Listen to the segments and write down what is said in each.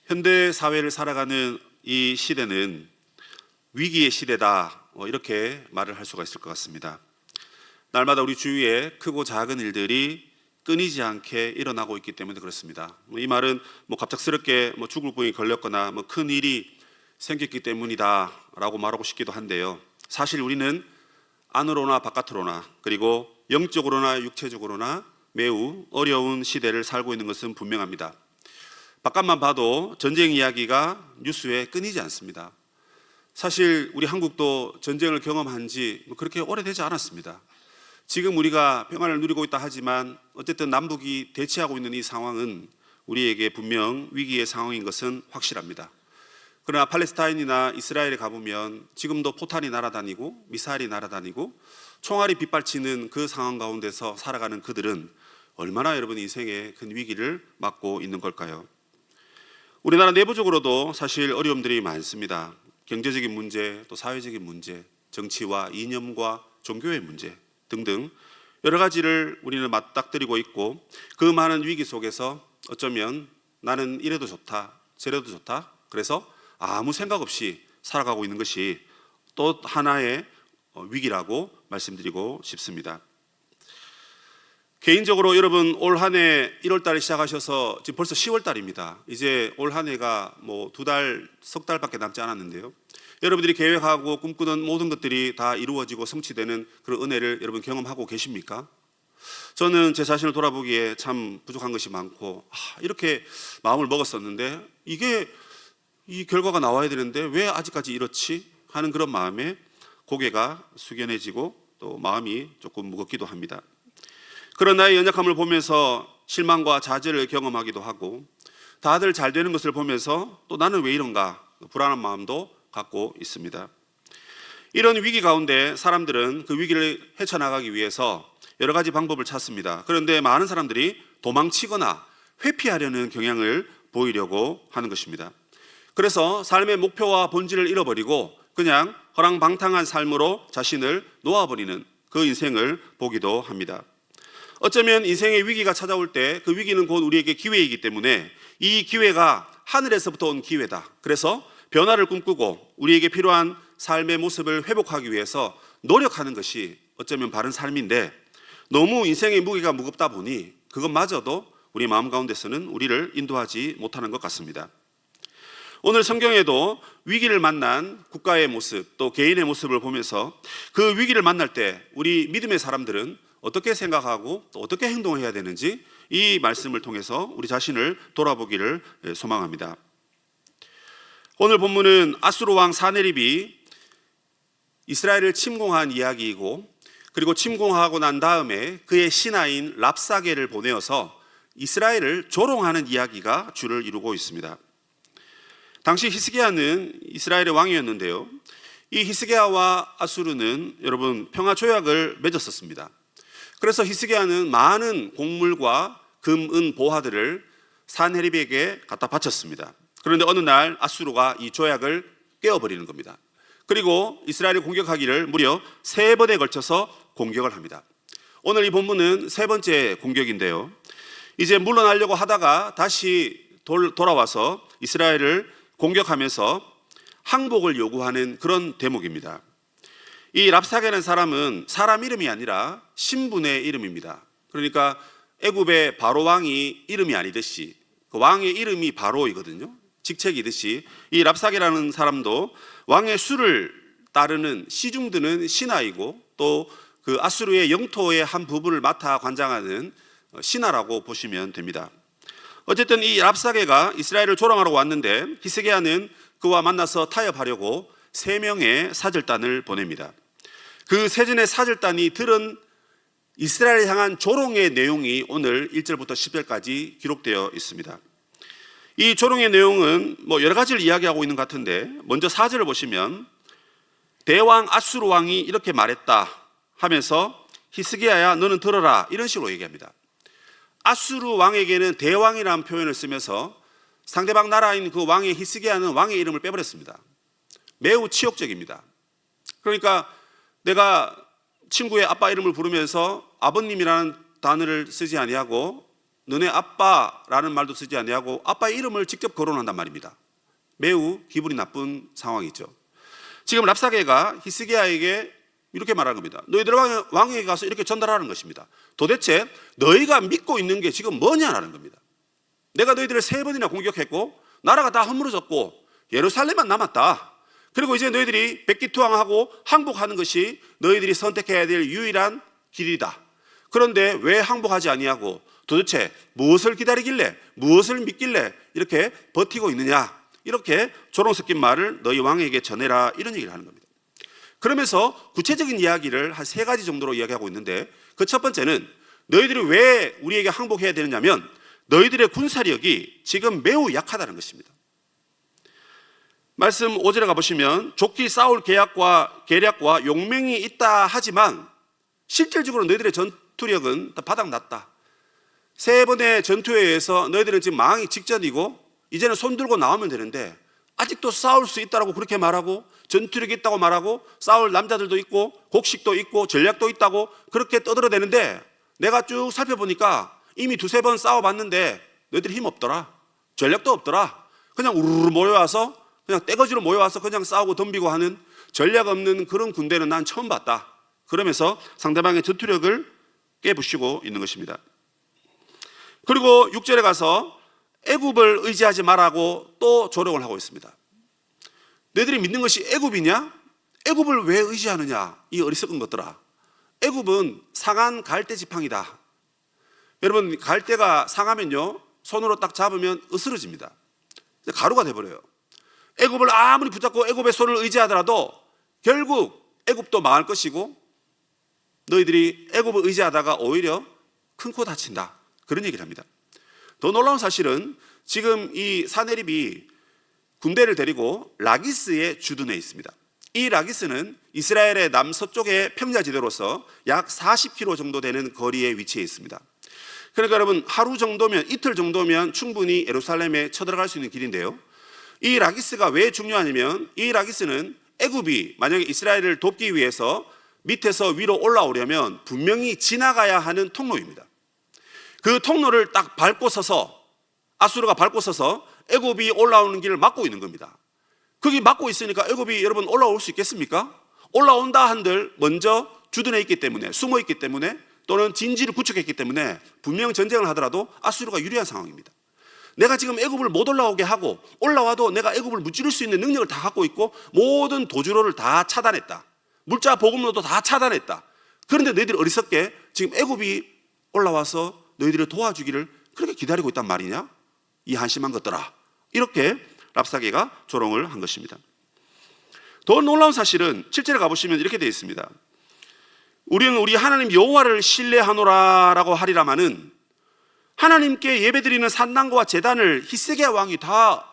현대 사회를 살아가는 이 시대는 위기의 시대다, 이렇게 말을 할 수가 있을 것 같습니다. 날마다 우리 주위에 크고 작은 일들이 끊이지 않게 일어나고 있기 때문에 그렇습니다. 이 말은 갑작스럽게 죽을 병이 걸렸거나 큰 일이 생겼기 때문이다 라고 말하고 싶기도 한데요, 사실 우리는 안으로나 바깥으로나 그리고 영적으로나 육체적으로나 매우 어려운 시대를 살고 있는 것은 분명합니다. 바깥만 봐도 전쟁 이야기가 뉴스에 끊이지 않습니다. 사실 우리 한국도 전쟁을 경험한 지 그렇게 오래되지 않았습니다. 지금 우리가 평안을 누리고 있다 하지만 어쨌든 남북이 대치하고 있는 이 상황은 우리에게 분명 위기의 상황인 것은 확실합니다. 그러나 팔레스타인이나 이스라엘에 가보면 지금도 포탄이 날아다니고 미사일이 날아다니고 총알이 빗발치는 그 상황 가운데서 살아가는 그들은 얼마나 여러분 인생의 큰 위기를 맞고 있는 걸까요? 우리나라 내부적으로도 사실 어려움들이 많습니다. 경제적인 문제, 또 사회적인 문제, 정치와 이념과 종교의 문제 등등 여러 가지를 우리는 맞닥뜨리고 있고, 그 많은 위기 속에서 어쩌면 나는 이래도 좋다, 저래도 좋다, 그래서 아무 생각 없이 살아가고 있는 것이 또 하나의 위기라고 말씀드리고 싶습니다. 개인적으로 여러분 올 한 해 1월 달에 시작하셔서 지금 벌써 10월 달입니다. 이제 올 한 해가 두 달, 석 달밖에 남지 않았는데요, 여러분들이 계획하고 꿈꾸던 모든 것들이 다 이루어지고 성취되는 그런 은혜를 여러분 경험하고 계십니까? 저는 제 자신을 돌아보기에 참 부족한 것이 많고, 이렇게 마음을 먹었었는데 이게 이 결과가 나와야 되는데 왜 아직까지 이렇지? 하는 그런 마음에 고개가 숙연해지고 또 마음이 조금 무겁기도 합니다. 그런 나의 연약함을 보면서 실망과 좌절을 경험하기도 하고, 다들 잘 되는 것을 보면서 또 나는 왜 이런가 불안한 마음도 갖고 있습니다. 이런 위기 가운데 사람들은 그 위기를 헤쳐나가기 위해서 여러 가지 방법을 찾습니다. 그런데 많은 사람들이 도망치거나 회피하려는 경향을 보이려고 하는 것입니다. 그래서 삶의 목표와 본질을 잃어버리고 그냥 허랑방탕한 삶으로 자신을 놓아버리는 그 인생을 보기도 합니다. 어쩌면 인생의 위기가 찾아올 때 그 위기는 곧 우리에게 기회이기 때문에 이 기회가 하늘에서부터 온 기회다, 그래서 변화를 꿈꾸고 우리에게 필요한 삶의 모습을 회복하기 위해서 노력하는 것이 어쩌면 바른 삶인데, 너무 인생의 무게가 무겁다 보니 그것마저도 우리 마음 가운데서는 우리를 인도하지 못하는 것 같습니다. 오늘 성경에도 위기를 만난 국가의 모습 또 개인의 모습을 보면서 그 위기를 만날 때 우리 믿음의 사람들은 어떻게 생각하고 또 어떻게 행동해야 되는지 이 말씀을 통해서 우리 자신을 돌아보기를 소망합니다. 오늘 본문은 아수르 왕 사네립이 이스라엘을 침공한 이야기이고, 그리고 침공하고 난 다음에 그의 신하인 랍사게를 보내어서 이스라엘을 조롱하는 이야기가 주를 이루고 있습니다. 당시 히스기야는 이스라엘의 왕이었는데요, 이 히스기야와 아수르는 여러분 평화 조약을 맺었었습니다. 그래서 히스기야는 많은 곡물과 금, 은, 보화들을 사네립에게 갖다 바쳤습니다. 그런데 어느 날 아수르가 이 조약을 깨어버리는 겁니다. 그리고 이스라엘을 공격하기를 무려 3번에 걸쳐서 공격을 합니다. 오늘 이 본문은 3번째 공격인데요, 이제 물러나려고 하다가 다시 돌아와서 이스라엘을 공격하면서 항복을 요구하는 그런 대목입니다. 이 랍사게라는 사람은 사람 이름이 아니라 신분의 이름입니다. 그러니까 애굽의 바로 왕이 이름이 아니듯이 그 왕의 이름이 바로이거든요. 직책이듯이 이 랍사게라는 사람도 왕의 수를 따르는 시중드는 신하이고, 또 그 아수르의 영토의 한 부분을 맡아 관장하는 신하라고 보시면 됩니다. 어쨌든 이 랍사게가 이스라엘을 조롱하러 왔는데 히스기야는 그와 만나서 타협하려고 3명의 사절단을 보냅니다. 그 세전의 사절단이 들은 이스라엘을 향한 조롱의 내용이 오늘 1절부터 10절까지 기록되어 있습니다. 이 조롱의 내용은 여러 가지를 이야기하고 있는 것 같은데, 먼저 4절을 보시면 대왕 아수르 왕이 이렇게 말했다 하면서 히스기야야 너는 들어라, 이런 식으로 얘기합니다. 아수르 왕에게는 대왕이라는 표현을 쓰면서 상대방 나라인 그 왕의 히스기야는 왕의 이름을 빼버렸습니다. 매우 치욕적입니다. 그러니까 내가 친구의 아빠 이름을 부르면서 아버님이라는 단어를 쓰지 아니하고 너네 아빠라는 말도 쓰지 아니하고 아빠의 이름을 직접 거론한단 말입니다. 매우 기분이 나쁜 상황이죠. 지금 랍사게가 히스기야에게 이렇게 말하는 겁니다. 너희들 왕에게 가서 이렇게 전달하는 것입니다. 도대체 너희가 믿고 있는 게 지금 뭐냐라는 겁니다. 내가 너희들을 3번이나 공격했고 나라가 다 허물어졌고 예루살렘만 남았다. 그리고 이제 너희들이 백기투항하고 항복하는 것이 너희들이 선택해야 될 유일한 길이다. 그런데 왜 항복하지 아니하고 도대체 무엇을 기다리길래 무엇을 믿길래 이렇게 버티고 있느냐, 이렇게 조롱 섞인 말을 너희 왕에게 전해라, 이런 얘기를 하는 겁니다. 그러면서 구체적인 이야기를 한 3가지 정도로 이야기하고 있는데, 그 첫 번째는 너희들이 왜 우리에게 항복해야 되느냐면 너희들의 군사력이 지금 매우 약하다는 것입니다. 말씀 5절에 가보시면 좋게 싸울 계략과 용맹이 있다 하지만 실질적으로 너희들의 전투력은 다 바닥났다. 3번의 전투에 의해서 너희들은 지금 망하기 직전이고 이제는 손 들고 나오면 되는데 아직도 싸울 수 있다고 그렇게 말하고 전투력이 있다고 말하고 싸울 남자들도 있고 곡식도 있고 전략도 있다고 그렇게 떠들어대는데, 내가 쭉 살펴보니까 이미 2-3번 싸워봤는데 너희들이 힘 없더라, 전략도 없더라, 그냥 우르르 모여와서 그냥 떼거지로 모여와서 그냥 싸우고 덤비고 하는 전략 없는 그런 군대는 난 처음 봤다. 그러면서 상대방의 전투력을 깨부시고 있는 것입니다. 그리고 6절에 가서 애굽을 의지하지 말라고 또 조롱을 하고 있습니다. 너희들이 믿는 것이 애굽이냐? 애굽을 왜 의지하느냐? 이 어리석은 것들아. 애굽은 상한 갈대 지팡이다. 여러분, 갈대가 상하면요 손으로 딱 잡으면 으스러집니다. 가루가 돼버려요. 애굽을 아무리 붙잡고 애굽의 손을 의지하더라도 결국 애굽도 망할 것이고 너희들이 애굽을 의지하다가 오히려 큰 코 다친다, 그런 얘기를 합니다. 더 놀라운 사실은 지금 이 사네립이 군대를 데리고 라기스의 주둔에 있습니다. 이 라기스는 이스라엘의 남서쪽의 평야지대로서 약 40km 정도 되는 거리에 위치해 있습니다. 그러니까 여러분, 하루 정도면, 이틀 정도면 충분히 예루살렘에 쳐들어갈 수 있는 길인데요, 이 라기스가 왜 중요하냐면 이 라기스는 애굽이 만약에 이스라엘을 돕기 위해서 밑에서 위로 올라오려면 분명히 지나가야 하는 통로입니다. 그 통로를 딱 밟고 서서, 아수르가 밟고 서서 애굽이 올라오는 길을 막고 있는 겁니다. 거기 막고 있으니까 애굽이 여러분 올라올 수 있겠습니까? 올라온다 한들 먼저 주둔해 있기 때문에, 숨어 있기 때문에, 또는 진지를 구축했기 때문에 분명 전쟁을 하더라도 아수르가 유리한 상황입니다. 내가 지금 애굽을 못 올라오게 하고 올라와도 내가 애굽을 무찌를 수 있는 능력을 다 갖고 있고 모든 도주로를 다 차단했다, 물자 보급로도 다 차단했다. 그런데 너희들이 어리석게 지금 애굽이 올라와서 너희들을 도와주기를 그렇게 기다리고 있단 말이냐? 이 한심한 것들아. 이렇게 랍사게가 조롱을 한 것입니다. 더 놀라운 사실은 7절에 가보시면 이렇게 되어 있습니다. 우리는 우리 하나님 여호와를 신뢰하노라라고 하리라마는 하나님께 예배드리는 산당과 제단을 히스기야 왕이 다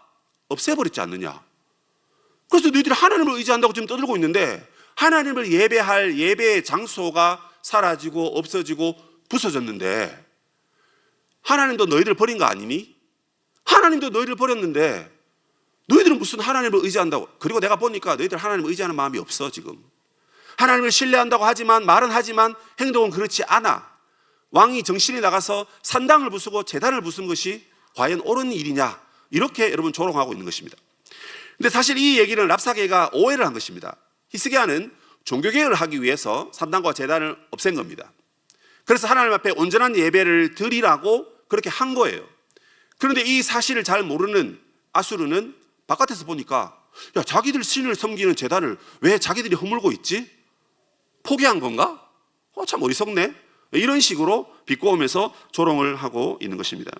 없애버렸지 않느냐. 그래서 너희들이 하나님을 의지한다고 지금 떠들고 있는데 하나님을 예배할 예배의 장소가 사라지고 없어지고 부서졌는데 하나님도 너희들 버린 거 아니니? 하나님도 너희를 버렸는데 너희들은 무슨 하나님을 의지한다고. 그리고 내가 보니까 너희들 하나님을 의지하는 마음이 없어. 지금 하나님을 신뢰한다고 하지만, 말은 하지만 행동은 그렇지 않아. 왕이 정신이 나가서 산당을 부수고 제단을 부순 것이 과연 옳은 일이냐, 이렇게 여러분 조롱하고 있는 것입니다. 근데 사실 이 얘기는 랍사게가 오해를 한 것입니다. 히스기야는 종교개혁을 하기 위해서 산당과 제단을 없앤 겁니다. 그래서 하나님 앞에 온전한 예배를 드리라고 그렇게 한 거예요. 그런데 이 사실을 잘 모르는 아수르는 바깥에서 보니까, 야, 자기들 신을 섬기는 제단을 왜 자기들이 허물고 있지? 포기한 건가? 참 어리석네. 이런 식으로 비꼬으면서 조롱을 하고 있는 것입니다.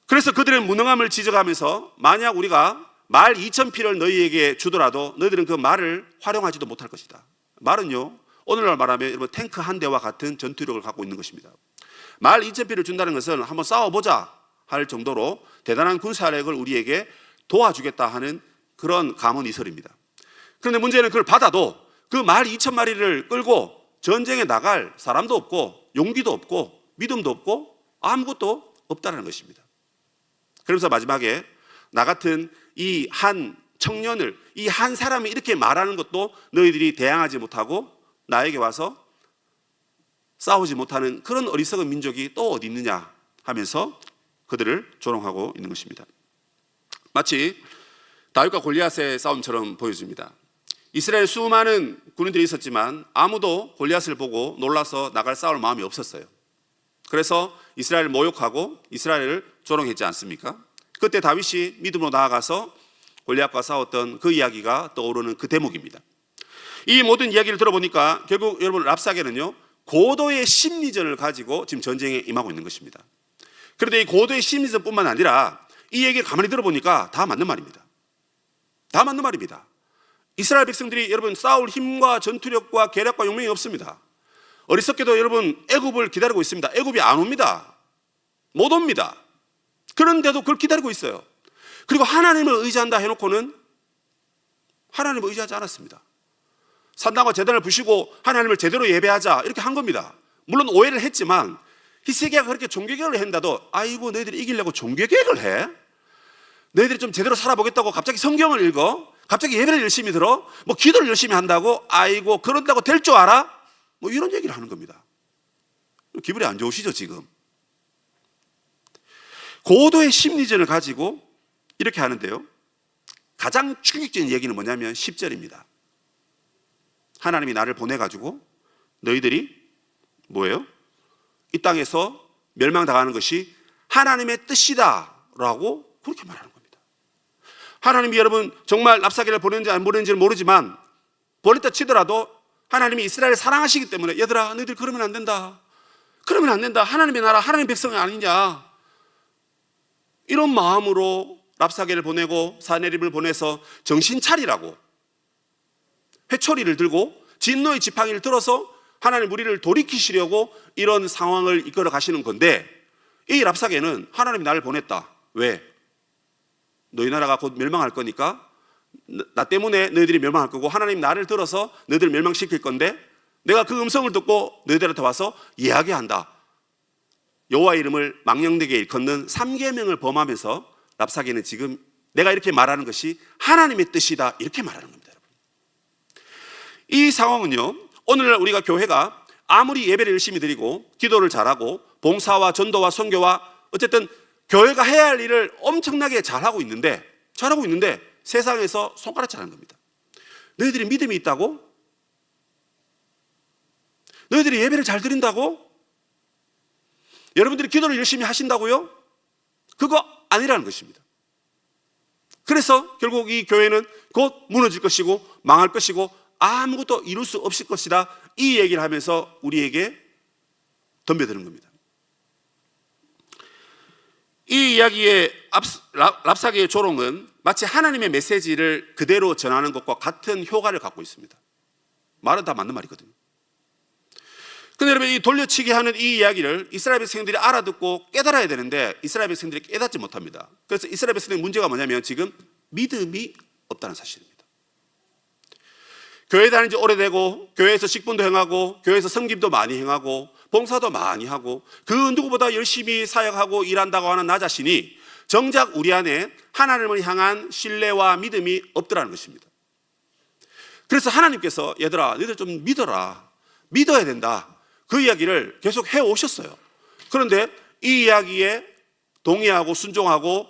그래서 그들의 무능함을 지적하면서 만약 우리가 말 2,000피를 너희에게 주더라도 너희들은 그 말을 활용하지도 못할 것이다. 말은요, 오늘날 말하면 여러분 탱크 한 대와 같은 전투력을 갖고 있는 것입니다. 말 2,000피를 준다는 것은 한번 싸워보자 할 정도로 대단한 군사력을 우리에게 도와주겠다 하는 그런 감언이설입니다. 그런데 문제는 그걸 받아도 그 말 2,000마리를 끌고 전쟁에 나갈 사람도 없고 용기도 없고 믿음도 없고 아무것도 없다는 것입니다. 그러면서 마지막에 나 같은 이 한 청년을, 이 한 사람이 이렇게 말하는 것도 너희들이 대항하지 못하고 나에게 와서 싸우지 못하는 그런 어리석은 민족이 또 어디 있느냐 하면서 그들을 조롱하고 있는 것입니다. 마치 다윗과 골리앗의 싸움처럼 보여집니다. 이스라엘 수많은 군인들이 있었지만 아무도 골리앗을 보고 놀라서 나갈 싸울 마음이 없었어요. 그래서 이스라엘을 모욕하고 이스라엘을 조롱했지 않습니까? 그때 다윗이 믿음으로 나아가서 골리앗과 싸웠던 그 이야기가 떠오르는 그 대목입니다. 이 모든 이야기를 들어보니까 결국 여러분 랍사게는요 고도의 심리전을 가지고 지금 전쟁에 임하고 있는 것입니다. 그런데 이 고도의 심리전뿐만 아니라 이 얘기를 가만히 들어보니까 다 맞는 말입니다. 다 맞는 말입니다. 이스라엘 백성들이 여러분 싸울 힘과 전투력과 계략과 용맹이 없습니다. 어리석게도 여러분 애굽을 기다리고 있습니다. 애굽이 안 옵니다. 못 옵니다. 그런데도 그걸 기다리고 있어요. 그리고 하나님을 의지한다 해놓고는 하나님을 의지하지 않았습니다. 산당과 제단을 부시고 하나님을 제대로 예배하자 이렇게 한 겁니다. 물론 오해를 했지만 히스기야가 그렇게 종교개혁을 한다도 아이고 너희들이 이기려고 종교개혁을 해? 너희들이 좀 제대로 살아보겠다고 갑자기 성경을 읽어? 갑자기 예배를 열심히 들어? 뭐 기도를 열심히 한다고? 아이고 그런다고 될 줄 알아? 뭐 이런 얘기를 하는 겁니다. 기분이 안 좋으시죠 지금? 고도의 심리전을 가지고 이렇게 하는데요 가장 충격적인 얘기는 뭐냐면 10절입니다. 하나님이 나를 보내가지고 너희들이 뭐예요? 이 땅에서 멸망당하는 것이 하나님의 뜻이다 라고 그렇게 말하는 겁니다. 하나님이 여러분 정말 랍사게를 보냈는지 안 보냈는지는 모르지만 보냈다 치더라도 하나님이 이스라엘을 사랑하시기 때문에 얘들아 너희들 그러면 안 된다. 그러면 안 된다. 하나님의 나라 하나님의 백성이 아니냐. 이런 마음으로 랍사게를 보내고 사네립을 보내서 정신 차리라고 회초리를 들고 진노의 지팡이를 들어서 하나님 우리를 돌이키시려고 이런 상황을 이끌어 가시는 건데 이 랍사게는 하나님이 나를 보냈다. 왜? 너희 나라가 곧 멸망할 거니까 나 때문에 너희들이 멸망할 거고 하나님 나를 들어서 너희들을 멸망시킬 건데 내가 그 음성을 듣고 너희들한테 와서 이야기한다. 여호와 이름을 망령되게 일컫는 3계명을 범하면서 랍사게는 지금 내가 이렇게 말하는 것이 하나님의 뜻이다 이렇게 말하는 겁니다. 여러분. 이 상황은요 오늘날 우리가 교회가 아무리 예배를 열심히 드리고 기도를 잘하고 봉사와 전도와 선교와 어쨌든 교회가 해야 할 일을 엄청나게 잘하고 있는데 세상에서 손가락질 하는 겁니다. 너희들이 믿음이 있다고? 너희들이 예배를 잘 드린다고? 여러분들이 기도를 열심히 하신다고요? 그거 아니라는 것입니다. 그래서 결국 이 교회는 곧 무너질 것이고 망할 것이고 아무것도 이룰 수 없을 것이다 이 얘기를 하면서 우리에게 덤벼드는 겁니다. 이 이야기의 랍사게의 조롱은 마치 하나님의 메시지를 그대로 전하는 것과 같은 효과를 갖고 있습니다. 말은 다 맞는 말이거든요. 근데 여러분 이 돌려치기 하는 이 이야기를 이스라엘 백성들이 알아듣고 깨달아야 되는데 이스라엘 백성들이 깨닫지 못합니다. 그래서 이스라엘 백성의 문제가 뭐냐면 지금 믿음이 없다는 사실입니다. 교회 다닌 지 오래되고 교회에서 직분도 행하고 교회에서 섬김도 많이 행하고 봉사도 많이 하고 그 누구보다 열심히 사역하고 일한다고 하는 나 자신이 정작 우리 안에 하나님을 향한 신뢰와 믿음이 없더라는 것입니다. 그래서 하나님께서 얘들아 너희들 좀 믿어라. 믿어야 된다. 그 이야기를 계속 해오셨어요. 그런데 이 이야기에 동의하고 순종하고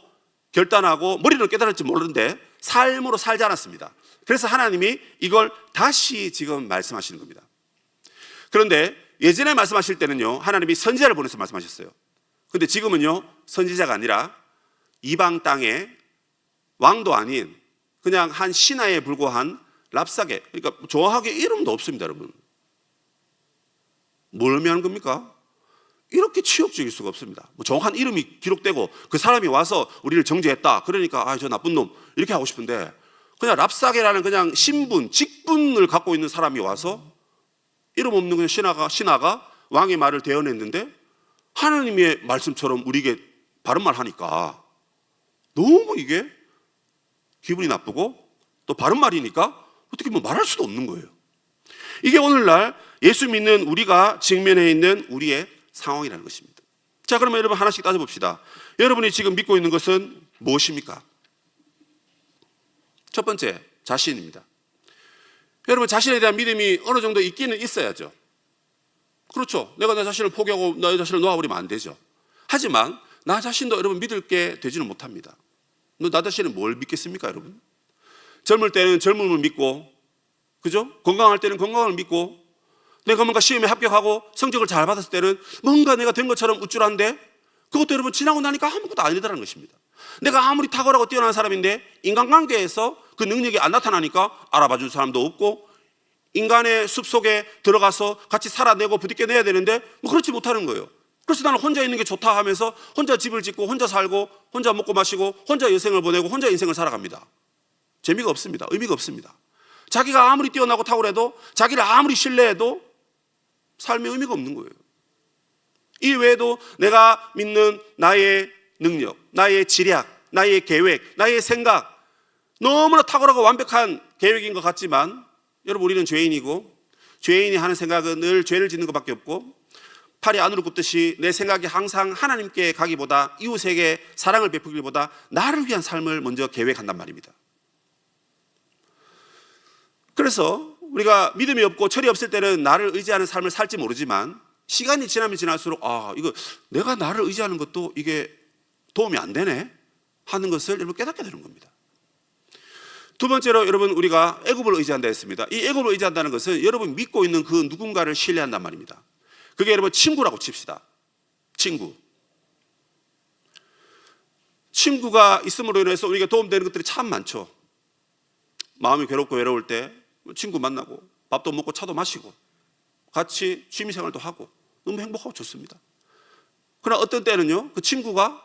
결단하고 머리로 깨달을지 모르는데 삶으로 살지 않았습니다. 그래서 하나님이 이걸 다시 지금 말씀하시는 겁니다. 그런데 예전에 말씀하실 때는요 하나님이 선지자를 보내서 말씀하셨어요. 그런데 지금은요 선지자가 아니라 이방 땅에 왕도 아닌 그냥 한 신하에 불과한 랍사게, 그러니까 정확하게 이름도 없습니다. 여러분 뭘 의미하는 겁니까? 이렇게 치욕적일 수가 없습니다. 뭐 정확한 이름이 기록되고 그 사람이 와서 우리를 정죄했다 그러니까 저 나쁜 놈 이렇게 하고 싶은데 그냥 랍사게라는 그냥 신분, 직분을 갖고 있는 사람이 와서 이름 없는 그냥 신하가 왕의 말을 대언했는데 하나님의 말씀처럼 우리에게 바른 말 하니까 너무 이게 기분이 나쁘고 또 바른 말이니까 어떻게 뭐 말할 수도 없는 거예요. 이게 오늘날 예수 믿는 우리가 직면해 있는 우리의 상황이라는 것입니다. 자, 그러면 여러분 하나씩 따져봅시다. 여러분이 지금 믿고 있는 것은 무엇입니까? 첫 번째, 자신입니다. 여러분 자신에 대한 믿음이 어느 정도 있기는 있어야죠. 그렇죠. 내가 내 자신을 포기하고 내 자신을 놓아버리면 안 되죠. 하지만 나 자신도 여러분 믿을 게 되지는 못합니다. 나 자신은 뭘 믿겠습니까, 여러분? 젊을 때는 젊음을 믿고, 그죠? 건강할 때는 건강을 믿고, 내가 뭔가 시험에 합격하고 성적을 잘 받았을 때는 뭔가 내가 된 것처럼 우쭐한데, 그것도 여러분 지나고 나니까 아무것도 아니더라는 것입니다. 내가 아무리 탁월하고 뛰어난 사람인데 인간관계에서 그 능력이 안 나타나니까 알아봐 줄 사람도 없고, 인간의 숲속에 들어가서 같이 살아내고 부딪혀내야 되는데 뭐 그렇지 못하는 거예요. 그래서 나는 혼자 있는 게 좋다 하면서 혼자 집을 짓고 혼자 살고 혼자 먹고 마시고 혼자 여생을 보내고 혼자 인생을 살아갑니다. 재미가 없습니다. 의미가 없습니다. 자기가 아무리 뛰어나고 탁월해도, 자기를 아무리 신뢰해도 삶에 의미가 없는 거예요. 이 외에도 내가 믿는 나의 능력, 나의 지략, 나의 계획, 나의 생각, 너무나 탁월하고 완벽한 계획인 것 같지만, 여러분 우리는 죄인이고, 죄인이 하는 생각은 늘 죄를 짓는 것밖에 없고, 팔이 안으로 굽듯이 내 생각이 항상 하나님께 가기보다, 이웃에게 사랑을 베푸기보다 나를 위한 삶을 먼저 계획한단 말입니다. 그래서 우리가 믿음이 없고 철이 없을 때는 나를 의지하는 삶을 살지 모르지만, 시간이 지나면 지날수록 이거 내가 나를 의지하는 것도 이게 도움이 안 되네 하는 것을 여러분 깨닫게 되는 겁니다. 두 번째로 여러분 우리가 애굽을 의지한다 했습니다. 이 애굽을 의지한다는 것은 여러분 믿고 있는 그 누군가를 신뢰한단 말입니다. 그게 여러분 친구라고 칩시다. 친구가 있음으로 인해서 우리가 도움되는 것들이 참 많죠. 마음이 괴롭고 외로울 때 친구 만나고 밥도 먹고 차도 마시고 같이 취미생활도 하고 너무 행복하고 좋습니다. 그러나 어떤 때는요, 그 친구가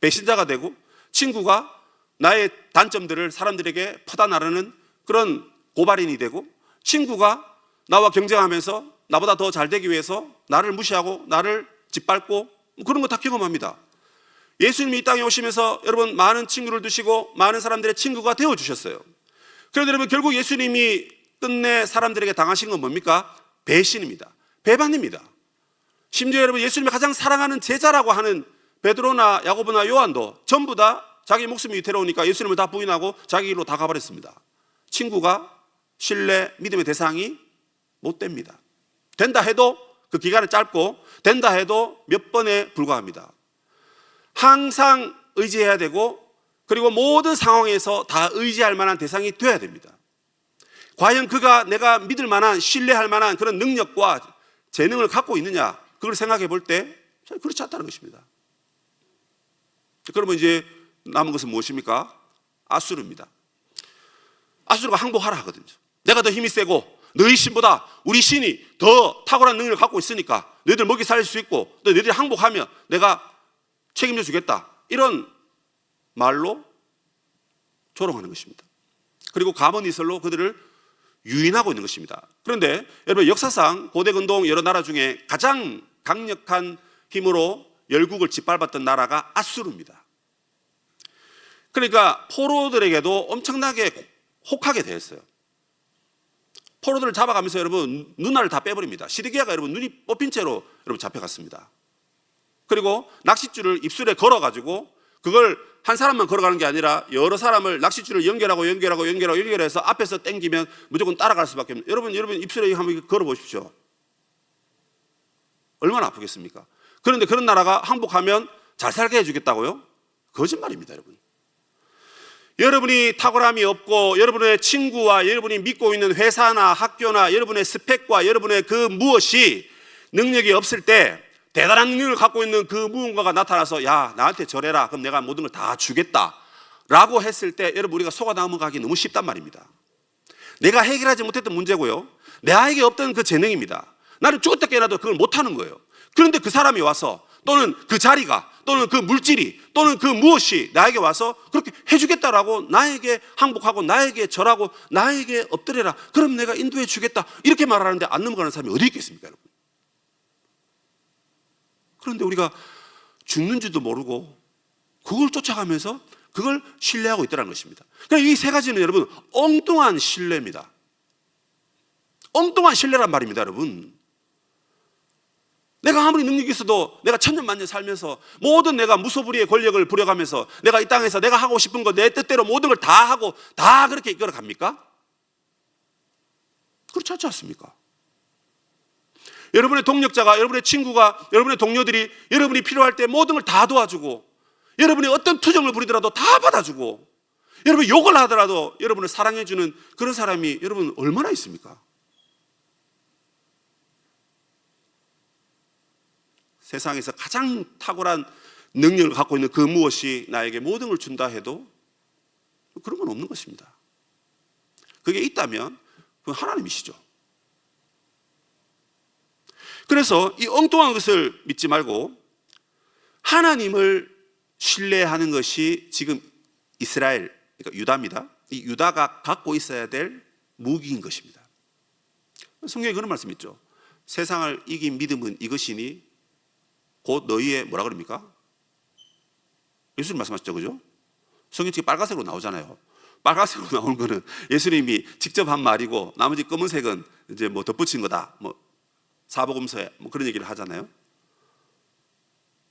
배신자가 되고 친구가 나의 단점들을 사람들에게 퍼다 나르는 그런 고발인이 되고, 친구가 나와 경쟁하면서 나보다 더 잘 되기 위해서 나를 무시하고 나를 짓밟고 그런 거 다 경험합니다. 예수님이 이 땅에 오시면서 여러분 많은 친구를 두시고 많은 사람들의 친구가 되어주셨어요. 그런데 여러분 결국 예수님이 끝내 사람들에게 당하신 건 뭡니까? 배신입니다. 배반입니다. 심지어 여러분 예수님이 가장 사랑하는 제자라고 하는 베드로나 야고보나 요한도 전부 다 자기 목숨이 위태로우니까 예수님을 다 부인하고 자기 길로 다 가버렸습니다. 친구가 신뢰, 믿음의 대상이 못 됩니다. 된다 해도 그 기간은 짧고, 된다 해도 몇 번에 불과합니다. 항상 의지해야 되고, 그리고 모든 상황에서 다 의지할 만한 대상이 되어야 됩니다. 과연 그가 내가 믿을 만한, 신뢰할 만한 그런 능력과 재능을 갖고 있느냐, 그걸 생각해 볼 때 그렇지 않다는 것입니다. 그러면 이제 남은 것은 무엇입니까? 아수르입니다. 아수르가 항복하라 하거든요. 내가 더 힘이 세고 너희 신보다 우리 신이 더 탁월한 능력을 갖고 있으니까 너희들 먹이 살릴 수 있고, 또 너희들이 항복하면 내가 책임져 주겠다, 이런 말로 조롱하는 것입니다. 그리고 가문이설로 그들을 유인하고 있는 것입니다. 그런데 여러분 역사상 고대 근동 여러 나라 중에 가장 강력한 힘으로 열국을 짓밟았던 나라가 아수르입니다. 그러니까 포로들에게도 엄청나게 혹하게 되었어요. 포로들을 잡아가면서 여러분 눈알을 다 빼버립니다. 시드기야가 여러분 눈이 뽑힌 채로 여러분 잡혀갔습니다. 그리고 낚싯줄을 입술에 걸어가지고, 그걸 한 사람만 걸어가는 게 아니라 여러 사람을 낚싯줄을 연결해서 앞에서 당기면 무조건 따라갈 수밖에 없는. 여러분 입술에 한번 걸어보십시오. 얼마나 아프겠습니까? 그런데 그런 나라가 항복하면 잘 살게 해주겠다고요? 거짓말입니다, 여러분. 여러분이 탁월함이 없고, 여러분의 친구와 여러분이 믿고 있는 회사나 학교나 여러분의 스펙과 여러분의 그 무엇이 능력이 없을 때, 대단한 능력을 갖고 있는 그 무언가가 나타나서 야, 나한테 절해라, 그럼 내가 모든 걸 다 주겠다 라고 했을 때, 여러분 우리가 속아 넘어가기 너무 쉽단 말입니다. 내가 해결하지 못했던 문제고요, 나에게 없던 그 재능입니다. 나는 죽었다 깨어나도 그걸 못하는 거예요. 그런데 그 사람이 와서, 또는 그 자리가, 또는 그 물질이, 또는 그 무엇이 나에게 와서 그렇게 해주겠다라고 나에게 항복하고 나에게 절하고 나에게 엎드려라, 그럼 내가 인도해 주겠다, 이렇게 말하는데 안 넘어가는 사람이 어디 있겠습니까, 여러분? 그런데 우리가 죽는지도 모르고 그걸 쫓아가면서 그걸 신뢰하고 있다는 것입니다. 그러니까 이 세 가지는 여러분 엉뚱한 신뢰입니다. 엉뚱한 신뢰란 말입니다, 여러분. 내가 아무리 능력이 있어도 내가 천년만년 살면서 모든 내가 무소불위의 권력을 부려가면서 내가 이 땅에서 내가 하고 싶은 거 내 뜻대로 모든 걸 다 하고 다 그렇게 이끌어 갑니까? 그렇지 않지 않습니까? 여러분의 동력자가, 여러분의 친구가, 여러분의 동료들이 여러분이 필요할 때 모든 걸 다 도와주고, 여러분이 어떤 투정을 부리더라도 다 받아주고, 여러분 욕을 하더라도 여러분을 사랑해주는 그런 사람이 여러분 얼마나 있습니까? 세상에서 가장 탁월한 능력을 갖고 있는 그 무엇이 나에게 모든 걸 준다 해도 그런 건 없는 것입니다. 그게 있다면 그건 하나님이시죠. 그래서 이 엉뚱한 것을 믿지 말고 하나님을 신뢰하는 것이 지금 이스라엘, 그러니까 유다입니다. 이 유다가 갖고 있어야 될 무기인 것입니다. 성경에 그런 말씀 있죠. 세상을 이긴 믿음은 이것이니 곧 너희의 뭐라 그럽니까? 예수님 말씀하셨죠, 그죠? 성경책이 빨간색으로 나오잖아요. 빨간색으로 나오는 거는 예수님이 직접 한 말이고 나머지 검은색은 이제 뭐 덧붙인 거다. 뭐 사복음서에 뭐 그런 얘기를 하잖아요.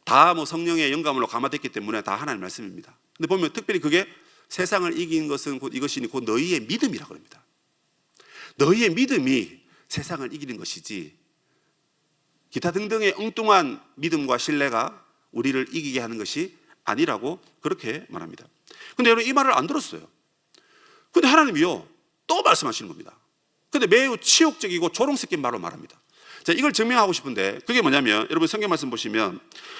다 뭐 성령의 영감으로 감화됐기 때문에 다 하나님 말씀입니다. 근데 보면 특별히 그게 세상을 이긴 것은 곧 이것이니 곧 너희의 믿음이라 그럽니다. 너희의 믿음이 세상을 이기는 것이지 기타 등등의 엉뚱한 믿음과 신뢰가 우리를 이기게 하는 것이 아니라고 그렇게 말합니다. 근데 여러분 이 말을 안 들었어요. 근데 하나님이요 또 말씀하시는 겁니다. 근데 매우 치욕적이고 조롱 섞인 말로 말합니다. 자, 이걸 증명하고 싶은데 그게 뭐냐면 여러분 성경 말씀 보시면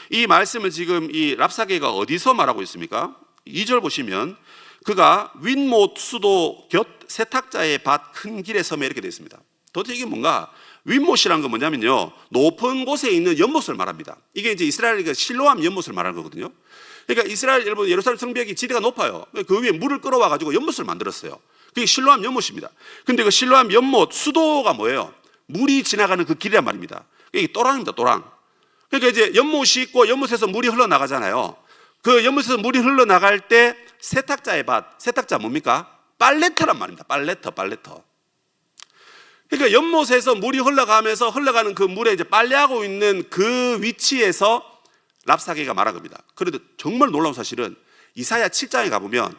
이 말씀을 지금 이 랍사게가 어디서 말하고 있습니까? 2절 보시면 그가 윗못 수도 곁 세탁자의 밭 큰 길에 섬에 이렇게 되어 있습니다. 도대체 이게 뭔가 윗못이라는 건 뭐냐면요 높은 곳에 있는 연못을 말합니다. 이게 이제 이스라엘의 실로암 연못을 말하는 거거든요. 그러니까 이스라엘 여러분 예루살렘 성벽이 지대가 높아요. 그 위에 물을 끌어와 가지고 연못을 만들었어요. 그게 실로암 연못입니다. 근데 그 실로암 연못 수도가 뭐예요? 물이 지나가는 그 길이란 말입니다. 이게 또랑입니다, 또랑. 그러니까 이제 연못이 있고 연못에서 물이 흘러나가잖아요. 그 연못에서 물이 흘러나갈 때 세탁자의 밭, 세탁자 뭡니까? 빨래터란 말입니다. 빨래터. 그러니까 연못에서 물이 흘러가면서 흘러가는 그 물에 이제 빨래하고 있는 그 위치에서 랍사게가 말한 겁니다. 그런데 정말 놀라운 사실은 이사야 7장에 가보면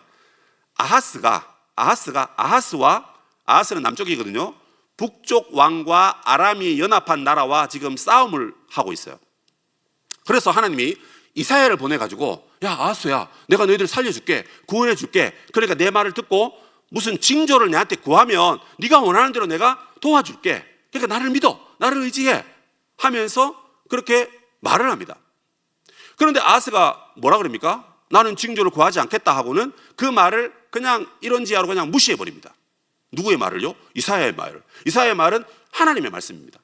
아하스는 남쪽이거든요. 북쪽 왕과 아람이 연합한 나라와 지금 싸움을 하고 있어요. 그래서 하나님이 이사야를 보내가지고 야 아하스야 내가 너희들 살려줄게 구원해줄게 그러니까 내 말을 듣고 무슨 징조를 내한테 구하면 네가 원하는 대로 내가 도와줄게 그러니까 나를 믿어 나를 의지해 하면서 그렇게 말을 합니다. 그런데 아하스가 뭐라 그럽니까? 나는 징조를 구하지 않겠다 하고는 그 말을 그냥 이런지하로 그냥 무시해버립니다. 누구의 말을요? 이사야의 말을. 이사야의 말은 하나님의 말씀입니다.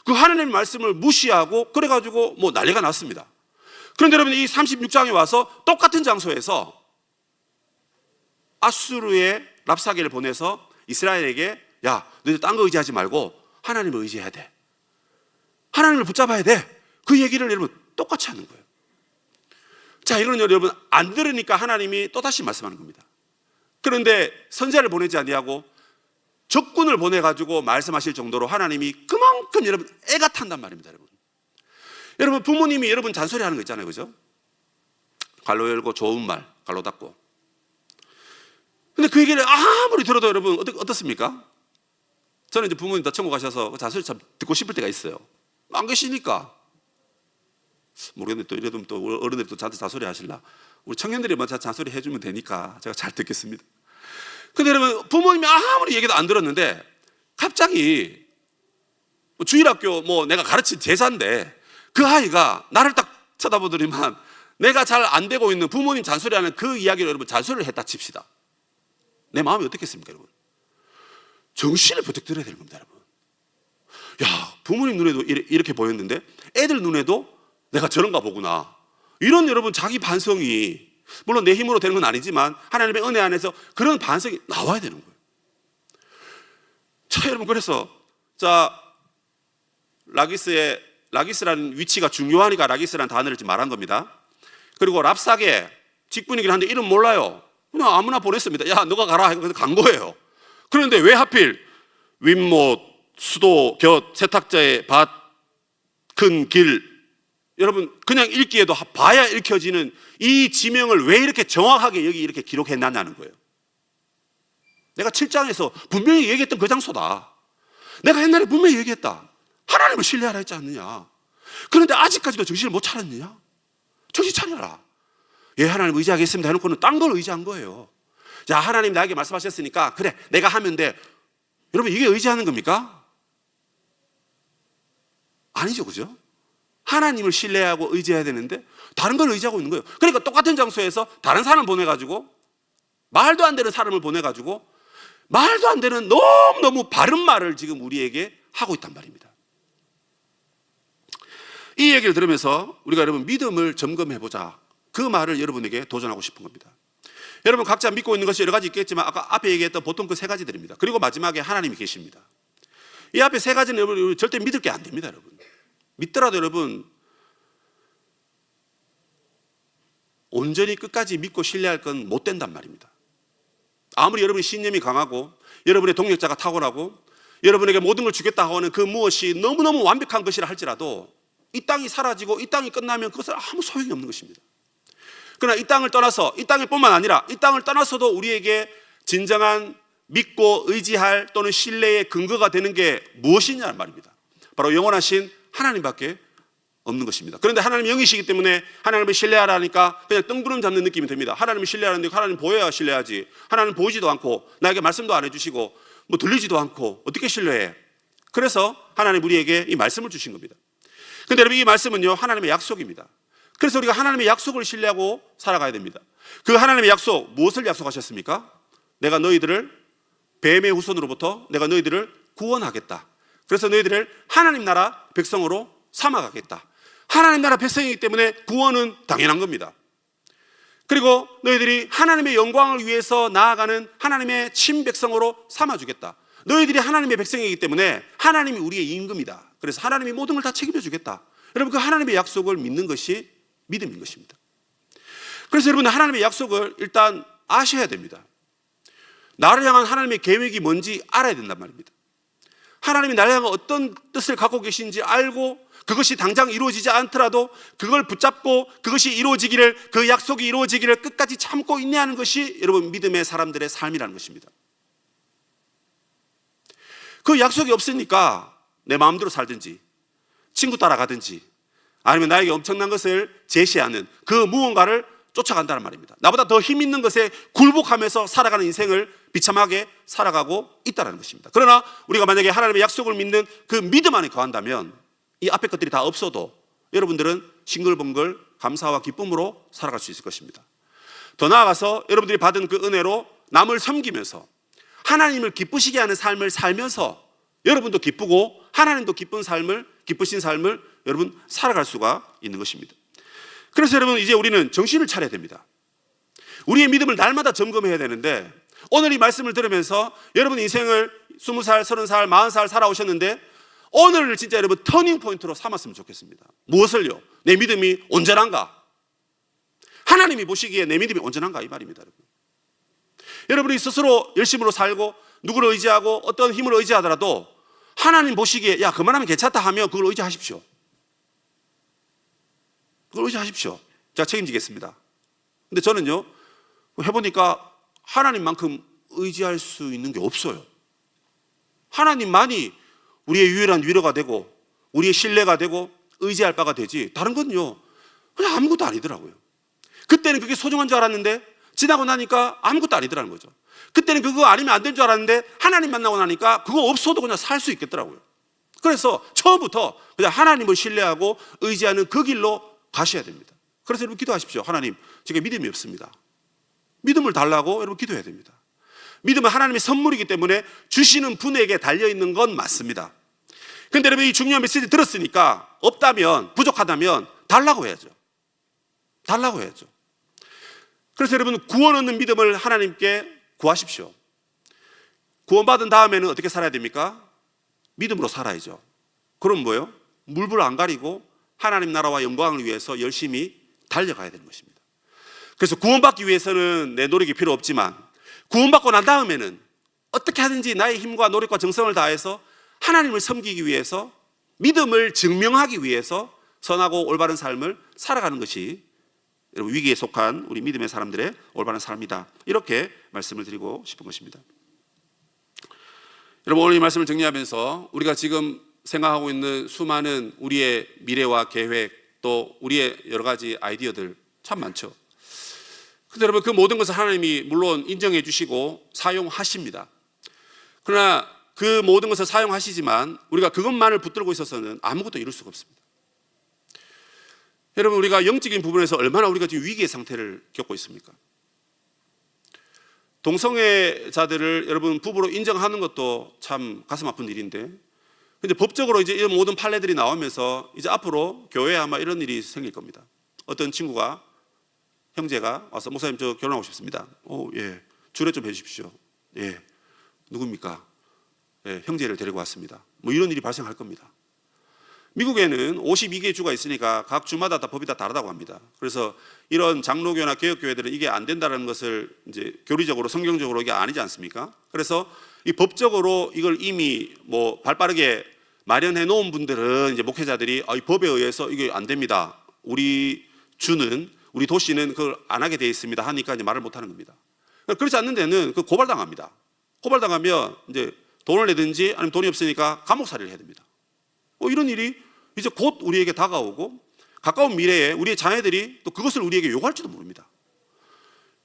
그 하나님의 말씀을 무시하고 그래가지고 뭐 난리가 났습니다. 그런데 여러분 이 36장에 와서 똑같은 장소에서 아수르의 랍사게를 보내서 이스라엘에게 야 너희들 딴 거 의지하지 말고 하나님을 의지해야 돼. 하나님을 붙잡아야 돼. 그 얘기를 여러분 똑같이 하는 거예요. 자 이거는 여러분 안 들으니까 하나님이 또다시 말씀하는 겁니다. 그런데 선지자를 보내지 아니하고 적군을 보내가지고 말씀하실 정도로 하나님이 그만큼 여러분 애가 탄단 말입니다. 여러분 부모님이 여러분 잔소리하는 거 있잖아요, 그죠? 갈로 열고 좋은 말, 갈로 닫고. 근데 그 얘기를 아무리 들어도 여러분 어떻습니까? 저는 이제 부모님 다 천국 가셔서 그 잔소리 참 듣고 싶을 때가 있어요. 안 계시니까 모르겠는데 또 이래도 또 어른들이 또 저한테 잔소리 하실라. 우리 청년들이 먼저 잔소리 해주면 되니까 제가 잘 듣겠습니다. 근데 여러분 부모님이 아무리 얘기도 안 들었는데 갑자기 뭐 주일학교 뭐 내가 가르친 제자인데 그 아이가 나를 딱 쳐다보더니만 내가 잘 안 되고 있는 부모님 잔소리하는 그 이야기를 여러분 잔소리를 했다 칩시다. 내 마음이 어떻겠습니까 여러분? 정신을 부쩍 들어야 되는 겁니다 여러분. 야 부모님 눈에도 이렇게 보였는데 애들 눈에도 내가 저런가 보구나 이런 여러분 자기 반성이 물론 내 힘으로 되는 건 아니지만 하나님의 은혜 안에서 그런 반성이 나와야 되는 거예요. 자 여러분 그래서 자 라기스라는 위치가 중요하니까 라기스라는 단어를 지금 말한 겁니다. 그리고 랍사게 직분이긴 한데 이름 몰라요. 그냥 아무나 보냈습니다. 야 너가 가라 해서 간 거예요. 그런데 왜 하필 윗못 수도 곁 세탁자의 밭 큰 길 여러분 그냥 읽기에도 봐야 읽혀지는 이 지명을 왜 이렇게 정확하게 여기 이렇게 기록해놨냐는 거예요. 내가 7장에서 분명히 얘기했던 그 장소다. 내가 옛날에 분명히 얘기했다. 하나님을 신뢰하라 했지 않느냐? 그런데 아직까지도 정신을 못 차렸느냐? 정신 차려라. 예, 하나님 의지하겠습니다 해놓고는 딴 걸 의지한 거예요. 자, 하나님 나에게 말씀하셨으니까 그래, 내가 하면 돼. 여러분, 이게 의지하는 겁니까? 아니죠, 그죠? 하나님을 신뢰하고 의지해야 되는데 다른 걸 의지하고 있는 거예요. 그러니까 똑같은 장소에서 다른 사람 보내가지고, 말도 안 되는 사람을 보내가지고, 말도 안 되는 너무너무 바른 말을 지금 우리에게 하고 있단 말입니다. 이 얘기를 들으면서 우리가 여러분 믿음을 점검해보자, 그 말을 여러분에게 도전하고 싶은 겁니다. 여러분 각자 믿고 있는 것이 여러 가지 있겠지만 아까 앞에 얘기했던 보통 그 세 가지들입니다. 그리고 마지막에 하나님이 계십니다. 이 앞에 세 가지는 여러분 절대 믿을 게 안 됩니다. 여러분 믿더라도 여러분 온전히 끝까지 믿고 신뢰할 건 못 된단 말입니다. 아무리 여러분이 신념이 강하고 여러분의 동력자가 탁월하고 여러분에게 모든 걸 주겠다 하는 그 무엇이 너무너무 완벽한 것이라 할지라도 이 땅이 사라지고 이 땅이 끝나면 그것은 아무 소용이 없는 것입니다. 그러나 이 땅을 떠나서, 이 땅일 뿐만 아니라 이 땅을 떠나서도 우리에게 진정한 믿고 의지할 또는 신뢰의 근거가 되는 게 무엇이냐는 말입니다. 바로 영원하신 하나님밖에 없는 것입니다. 그런데 하나님 영이시기 때문에 하나님을 신뢰하라니까 그냥 뜬구름 잡는 느낌이 듭니다. 하나님을 신뢰하는데 하나님 보여야 신뢰하지. 하나님 보이지도 않고 나에게 말씀도 안 해주시고 뭐 들리지도 않고 어떻게 신뢰해? 그래서 하나님 우리에게 이 말씀을 주신 겁니다. 그런데 여러분 이 말씀은요 하나님의 약속입니다. 그래서 우리가 하나님의 약속을 신뢰하고 살아가야 됩니다. 그 하나님의 약속, 무엇을 약속하셨습니까? 내가 너희들을 뱀의 후손으로부터 내가 너희들을 구원하겠다. 그래서 너희들을 하나님 나라 백성으로 삼아가겠다. 하나님 나라 백성이기 때문에 구원은 당연한 겁니다. 그리고 너희들이 하나님의 영광을 위해서 나아가는 하나님의 친백성으로 삼아주겠다. 너희들이 하나님의 백성이기 때문에 하나님이 우리의 임금이다. 그래서 하나님이 모든 걸 다 책임져 주겠다. 여러분 그 하나님의 약속을 믿는 것이 믿음인 것입니다. 그래서 여러분 하나님의 약속을 일단 아셔야 됩니다. 나를 향한 하나님의 계획이 뭔지 알아야 된단 말입니다. 하나님이 나를 향한 어떤 뜻을 갖고 계신지 알고 그것이 당장 이루어지지 않더라도 그걸 붙잡고 그것이 이루어지기를, 그 약속이 이루어지기를 끝까지 참고 인내하는 것이 여러분 믿음의 사람들의 삶이라는 것입니다. 그 약속이 없으니까 내 마음대로 살든지 친구 따라가든지 아니면 나에게 엄청난 것을 제시하는 그 무언가를 쫓아간다는 말입니다. 나보다 더 힘 있는 것에 굴복하면서 살아가는 인생을 비참하게 살아가고 있다는 것입니다. 그러나 우리가 만약에 하나님의 약속을 믿는 그 믿음 안에 거한다면 이 앞에 것들이 다 없어도 여러분들은 싱글벙글 감사와 기쁨으로 살아갈 수 있을 것입니다. 더 나아가서 여러분들이 받은 그 은혜로 남을 섬기면서 하나님을 기쁘시게 하는 삶을 살면서 여러분도 기쁘고 하나님도 기쁘신 삶을 여러분 살아갈 수가 있는 것입니다. 그래서 여러분 이제 우리는 정신을 차려야 됩니다. 우리의 믿음을 날마다 점검해야 되는데 오늘 이 말씀을 들으면서 여러분 인생을 20살, 30살, 40살 살아오셨는데 오늘을 진짜 여러분 터닝 포인트로 삼았으면 좋겠습니다. 무엇을요? 내 믿음이 온전한가? 하나님이 보시기에 내 믿음이 온전한가 이 말입니다. 여러분. 여러분이 스스로 열심으로 살고 누구를 의지하고 어떤 힘을 의지하더라도 하나님 보시기에 야 그만하면 괜찮다 하면 그걸 의지하십시오. 그걸 의지하십시오. 제가 책임지겠습니다. 근데 저는요 해보니까 하나님만큼 의지할 수 있는 게 없어요. 하나님만이 우리의 유일한 위로가 되고 우리의 신뢰가 되고 의지할 바가 되지 다른 건요 그냥 아무것도 아니더라고요. 그때는 그게 소중한 줄 알았는데 지나고 나니까 아무것도 아니더라는 거죠. 그때는 그거 아니면 안 될 줄 알았는데 하나님 만나고 나니까 그거 없어도 그냥 살 수 있겠더라고요. 그래서 처음부터 그냥 하나님을 신뢰하고 의지하는 그 길로 가셔야 됩니다. 그래서 여러분 기도하십시오. 하나님 제가 믿음이 없습니다. 믿음을 달라고 여러분 기도해야 됩니다. 믿음은 하나님의 선물이기 때문에 주시는 분에게 달려있는 건 맞습니다. 그런데 여러분 이 중요한 메시지 들었으니까 없다면 부족하다면 달라고 해야죠. 달라고 해야죠. 그래서 여러분 구원 얻는 믿음을 하나님께 구하십시오. 구원받은 다음에는 어떻게 살아야 됩니까? 믿음으로 살아야죠. 그럼 뭐예요? 물불 안 가리고 하나님 나라와 영광을 위해서 열심히 달려가야 되는 것입니다. 그래서 구원받기 위해서는 내 노력이 필요 없지만 구원받고 난 다음에는 어떻게 하든지 나의 힘과 노력과 정성을 다해서 하나님을 섬기기 위해서 믿음을 증명하기 위해서 선하고 올바른 삶을 살아가는 것이 여러분 위기에 속한 우리 믿음의 사람들의 올바른 삶이다. 이렇게 말씀을 드리고 싶은 것입니다. 여러분 오늘 이 말씀을 정리하면서 우리가 지금 생각하고 있는 수많은 우리의 미래와 계획, 또 우리의 여러 가지 아이디어들 참 많죠. 근데 여러분, 그 모든 것을 하나님이 물론 인정해 주시고 사용하십니다. 그러나 그 모든 것을 사용하시지만 우리가 그것만을 붙들고 있어서는 아무것도 이룰 수가 없습니다. 여러분, 우리가 영적인 부분에서 얼마나 우리가 지금 위기의 상태를 겪고 있습니까? 동성애자들을 여러분 부부로 인정하는 것도 참 가슴 아픈 일인데, 근데 법적으로 이제 이런 모든 판례들이 나오면서 이제 앞으로 교회에 아마 이런 일이 생길 겁니다. 어떤 친구가, 형제가 와서 목사님 저 결혼하고 싶습니다. 예, 주례 좀 해주십시오. 예, 누굽니까? 예, 형제를 데리고 왔습니다. 뭐 이런 일이 발생할 겁니다. 미국에는 52개 주가 있으니까 각 주마다 다 법이 다 다르다고 합니다. 그래서 이런 장로교나 개혁교회들은 이게 안 된다는 것을 이제 교리적으로 성경적으로 이게 아니지 않습니까? 그래서 이 법적으로 이걸 이미 뭐 발빠르게 마련해 놓은 분들은 이제 목회자들이 이 법에 의해서 이게 안 됩니다. 우리 주는, 우리 도시는 그걸 안 하게 돼 있습니다 하니까 이제 말을 못 하는 겁니다. 그렇지 않는 데는 그 고발당합니다. 고발당하면 이제 돈을 내든지 아니면 돈이 없으니까 감옥살이를 해야 됩니다. 이런 일이 이제 곧 우리에게 다가오고 가까운 미래에 우리의 자녀들이 또 그것을 우리에게 요구할지도 모릅니다.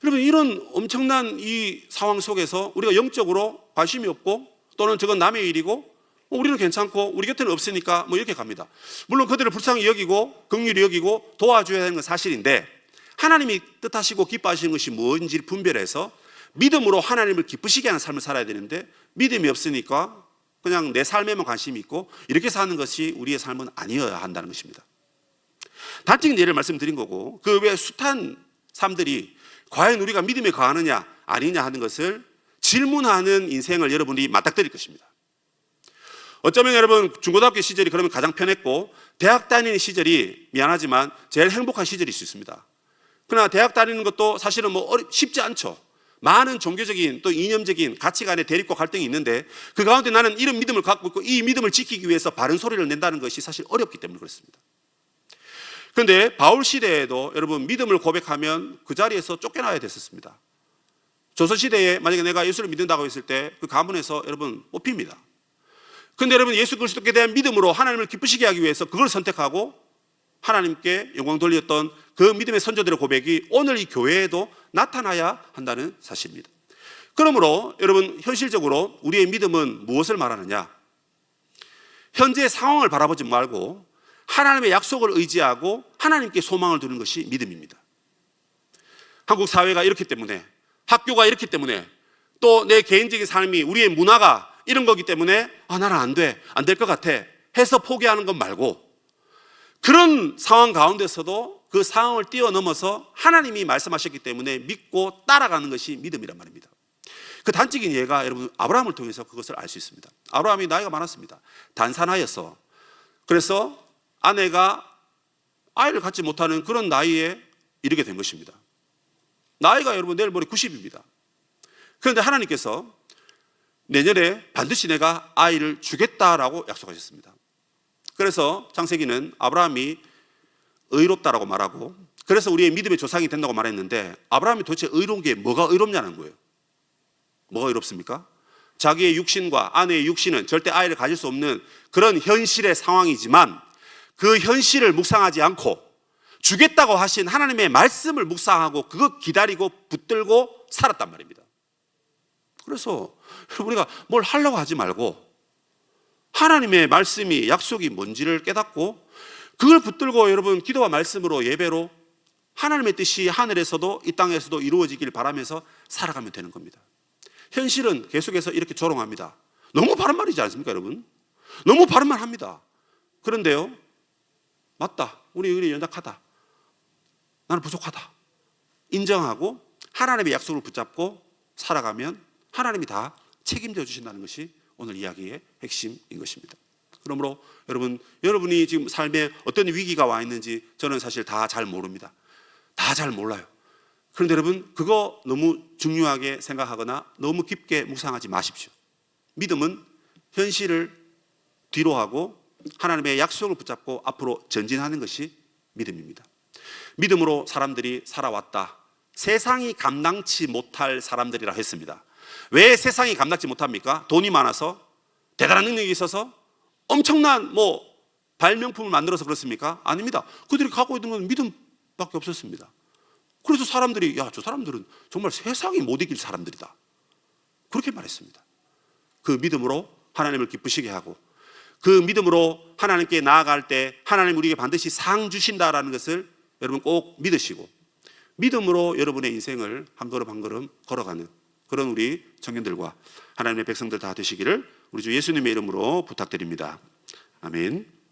여러분, 이런 엄청난 이 상황 속에서 우리가 영적으로 관심이 없고 또는 저건 남의 일이고 우리는 괜찮고 우리 곁에는 없으니까 뭐 이렇게 갑니다. 물론 그들을 불쌍히 여기고 긍휼히 여기고 도와줘야 하는 건 사실인데, 하나님이 뜻하시고 기뻐하시는 것이 무엇인지를 분별해서 믿음으로 하나님을 기쁘시게 하는 삶을 살아야 되는데, 믿음이 없으니까 그냥 내 삶에만 관심이 있고 이렇게 사는 것이 우리의 삶은 아니어야 한다는 것입니다. 단적인 예를 말씀드린 거고, 그 외에 숱한 삶들이 과연 우리가 믿음에 거하느냐 아니냐 하는 것을 질문하는 인생을 여러분이 맞닥뜨릴 것입니다. 어쩌면 여러분 중고등학교 시절이 그러면 가장 편했고 대학 다니는 시절이 미안하지만 제일 행복한 시절일 수 있습니다. 그러나 대학 다니는 것도 사실은 뭐 쉽지 않죠. 많은 종교적인 또 이념적인 가치관의 대립과 갈등이 있는데, 그 가운데 나는 이런 믿음을 갖고 있고 이 믿음을 지키기 위해서 바른 소리를 낸다는 것이 사실 어렵기 때문에 그렇습니다. 그런데 바울 시대에도 여러분 믿음을 고백하면 그 자리에서 쫓겨나야 됐었습니다. 조선시대에 만약에 내가 예수를 믿는다고 했을 때 그 가문에서 여러분 뽑힙니다. 그런데 여러분 예수 그리스도께 대한 믿음으로 하나님을 기쁘시게 하기 위해서 그걸 선택하고 하나님께 영광 돌렸던 그 믿음의 선조들의 고백이 오늘 이 교회에도 나타나야 한다는 사실입니다. 그러므로 여러분 현실적으로 우리의 믿음은 무엇을 말하느냐? 현재의 상황을 바라보지 말고 하나님의 약속을 의지하고 하나님께 소망을 두는 것이 믿음입니다. 한국 사회가 이렇기 때문에, 학교가 이렇기 때문에, 또 내 개인적인 삶이, 우리의 문화가 이런 거기 때문에 나는 안 돼, 안 될 것 같아 해서 포기하는 것 말고, 그런 상황 가운데서도 그 상황을 뛰어넘어서 하나님이 말씀하셨기 때문에 믿고 따라가는 것이 믿음이란 말입니다. 그 단적인 예가 여러분 아브라함을 통해서 그것을 알 수 있습니다. 아브라함이 나이가 많았습니다. 단산하여서, 그래서 아내가 아이를 갖지 못하는 그런 나이에 이르게 된 것입니다. 나이가 여러분 내일 모레 90입니다. 그런데 하나님께서 내년에 반드시 내가 아이를 주겠다라고 약속하셨습니다. 그래서 창세기는 아브라함이 의롭다라고 말하고, 그래서 우리의 믿음의 조상이 된다고 말했는데, 아브라함이 도대체 의로운 게 뭐가 의롭냐는 거예요. 뭐가 의롭습니까? 자기의 육신과 아내의 육신은 절대 아이를 가질 수 없는 그런 현실의 상황이지만 그 현실을 묵상하지 않고 주겠다고 하신 하나님의 말씀을 묵상하고 그거 기다리고 붙들고 살았단 말입니다. 그래서 우리가 뭘 하려고 하지 말고 하나님의 말씀이, 약속이 뭔지를 깨닫고 그걸 붙들고 여러분 기도와 말씀으로, 예배로 하나님의 뜻이 하늘에서도 이 땅에서도 이루어지길 바라면서 살아가면 되는 겁니다. 현실은 계속해서 이렇게 조롱합니다. 너무 바른 말이지 않습니까 여러분? 너무 바른 말 합니다. 그런데요, 맞다, 우리 연약하다, 나는 부족하다 인정하고 하나님의 약속을 붙잡고 살아가면 하나님이 다 책임져 주신다는 것이 오늘 이야기의 핵심인 것입니다. 그러므로 여러분이 지금 삶에 어떤 위기가 와 있는지 저는 사실 다 잘 모릅니다. 다 잘 몰라요. 그런데 여러분 그거 너무 중요하게 생각하거나 너무 깊게 묵상하지 마십시오. 믿음은 현실을 뒤로 하고 하나님의 약속을 붙잡고 앞으로 전진하는 것이 믿음입니다. 믿음으로 사람들이 살아왔다. 세상이 감당치 못할 사람들이라 했습니다. 왜 세상이 감당치 못합니까? 돈이 많아서, 대단한 능력이 있어서, 엄청난 뭐 발명품을 만들어서 그렇습니까? 아닙니다. 그들이 갖고 있는 건 믿음밖에 없었습니다. 그래서 사람들이 야, 저 사람들은 정말 세상이 못 이길 사람들이다, 그렇게 말했습니다. 그 믿음으로 하나님을 기쁘시게 하고, 그 믿음으로 하나님께 나아갈 때 하나님 우리에게 반드시 상 주신다라는 것을 여러분 꼭 믿으시고, 믿음으로 여러분의 인생을 한 걸음 한 걸음 걸어가는 그런 우리 청년들과 하나님의 백성들 다 되시기를 우리 주 예수님의 이름으로 부탁드립니다. 아멘.